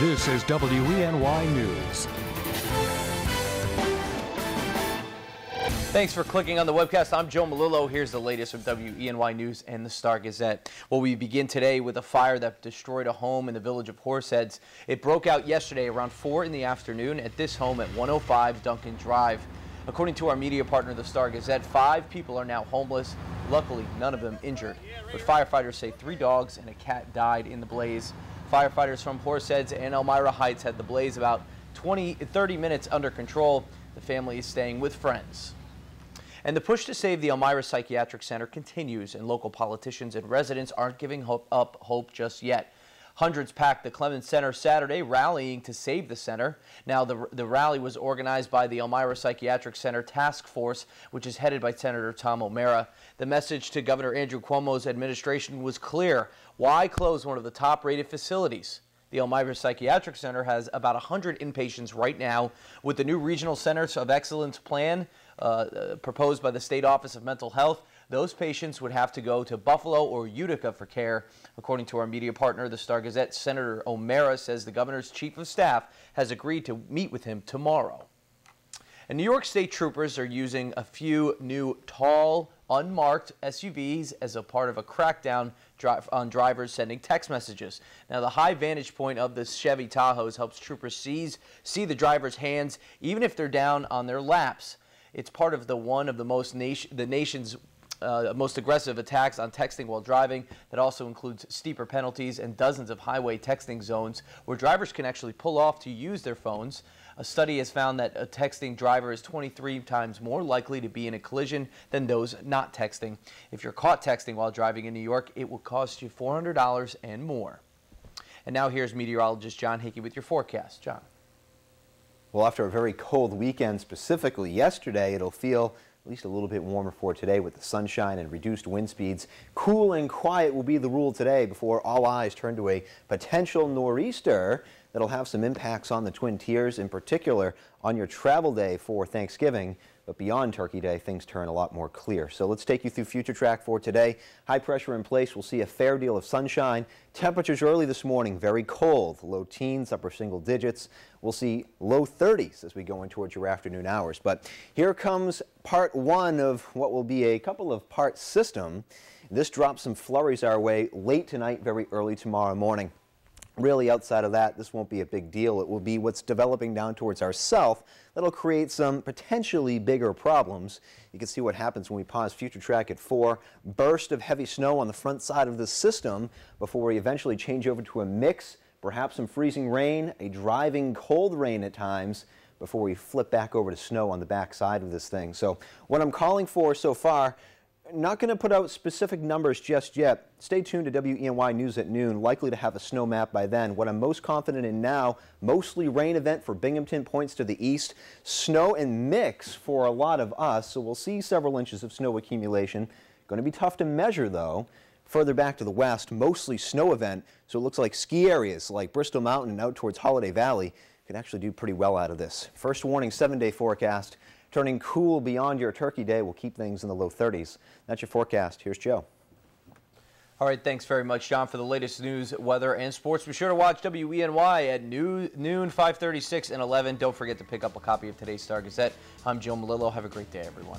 This is WENY News. Thanks for clicking on the webcast. I'm Joe Malillo. Here's the latest from WENY News and the Star-Gazette. Well, we begin today with a fire that destroyed a home in the village of Horseheads. It broke out yesterday around 4 in the afternoon at this home at 105 Duncan Drive. According to our media partner, the Star-Gazette, 5 people are now homeless. Luckily, none of them injured. But firefighters say 3 dogs and a cat died in the blaze. Firefighters from Horseheads and Elmira Heights had the blaze about 30 minutes under control. The family is staying with friends. And the push to save the Elmira Psychiatric Center continues, and local politicians and residents aren't giving up hope just yet. Hundreds packed the Clemens Center Saturday, rallying to save the center. Now, the rally was organized by the Elmira Psychiatric Center Task Force, which is headed by Senator Tom O'Mara. The message to Governor Andrew Cuomo's administration was clear. Why close one of the top-rated facilities? The Elmira Psychiatric Center has about 100 inpatients right now. With the new Regional Centers of Excellence plan proposed by the State Office of Mental Health, those patients would have to go to Buffalo or Utica for care. According to our media partner, the Star-Gazette, Senator O'Mara says the governor's chief of staff has agreed to meet with him tomorrow. And New York State troopers are using a few new tall, unmarked SUVs as a part of a crackdown on drivers sending text messages. Now, the high vantage point of the Chevy Tahoes helps troopers see the driver's hands, even if they're down on their laps. It's part of one of the nation's most aggressive attacks on texting while driving. That also includes steeper penalties and dozens of highway texting zones where drivers can actually pull off to use their phones. A study has found that a texting driver is 23 times more likely to be in a collision than those not texting. If you're caught texting while driving in New York, it will cost you $400 and more. And now here's meteorologist John Hickey with your forecast. John. Well, after a very cold weekend, specifically yesterday, it'll feel at least a little bit warmer for today with the sunshine and reduced wind speeds. Cool and quiet will be the rule today before all eyes turn to a potential nor'easter that'll have some impacts on the Twin Tiers, in particular on your travel day for Thanksgiving. But beyond Turkey Day, things turn a lot more clear. So let's take you through future track for today. High pressure in place. We'll see a fair deal of sunshine. Temperatures early this morning, very cold. Low teens, upper single digits. We'll see low 30s as we go in towards your afternoon hours. But here comes part 1 of what will be a couple of part system. This drops some flurries our way late tonight, very early tomorrow morning. Really, outside of that, this won't be a big deal. It will be what's developing down towards our south that'll create some potentially bigger problems. You can see what happens when we pause future track at 4. Burst of heavy snow on the front side of the system before we eventually change over to a mix, perhaps some freezing rain, a driving cold rain at times, before we flip back over to snow on the back side of this thing. So what I'm calling for so far, not going to put out specific numbers just yet. Stay tuned to WENY News at noon, likely to have a snow map by then. What I'm most confident in now, mostly rain event for Binghamton, points to the east. Snow and mix for a lot of us, so we'll see several inches of snow accumulation. Going to be tough to measure, though. Further back to the west, mostly snow event, so it looks like ski areas like Bristol Mountain and out towards Holiday Valley could actually do pretty well out of this. First warning, 7-day forecast. Turning cool beyond your Turkey Day will keep things in the low 30s. That's your forecast. Here's Joe. All right, thanks very much, John, for the latest news, weather, and sports. Be sure to watch WENY at noon, 5:36, and 11. Don't forget to pick up a copy of today's Star-Gazette. I'm Joe Malillo. Have a great day, everyone.